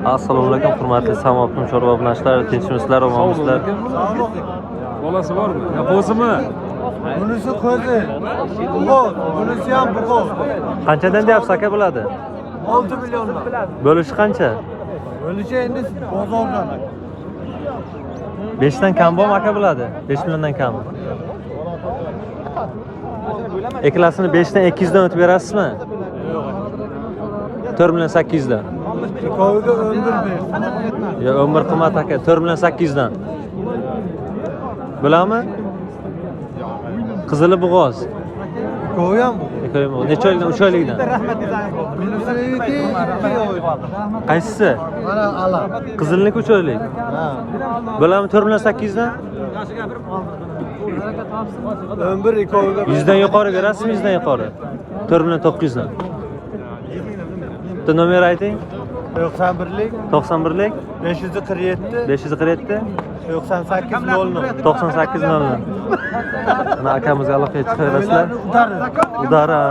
Assalomu alaykum, hurmatli Samoqin chorva obunachilar, tinchmisizlar, omonmisizlar? Bolasi bormi? Ya qo'zimi? Bunisi ko'zi. Bunisi ham buqo. Qanchadan deyapsiz aka bo'ladi? 6 milliondan. Bo'lishi qancha? O'lishi endi bozordan. 5 dan kam bormi aka bo'ladi? 5 milliondan kam. Ikkilasini 5 dan 200 dan o'tib berasizmi? 4 million 800 dan. Ko'yiga 11 ber. Yo, 11 qimmat aka, 4 million 800 dan. Bilammi? Qizili bo'g'oz. Ko'yi ham bu. Necha oylikdan? 3 oylikdan. Bunisi 2 oy. Qaysisi? Mana ala. Qizilniki 3 oylik. Ha. Bilammi 4 million 800 dan? 11 ko'yiga 100 dan yuqori berasizmi? 100 dan yuqori. 4 million 900 dan. Bitta nomer ayting. 91lik 91lik 547 547 98 00. 98 00. Mana akamizga aloqaga chiqaverasizlar. Udari. Udara.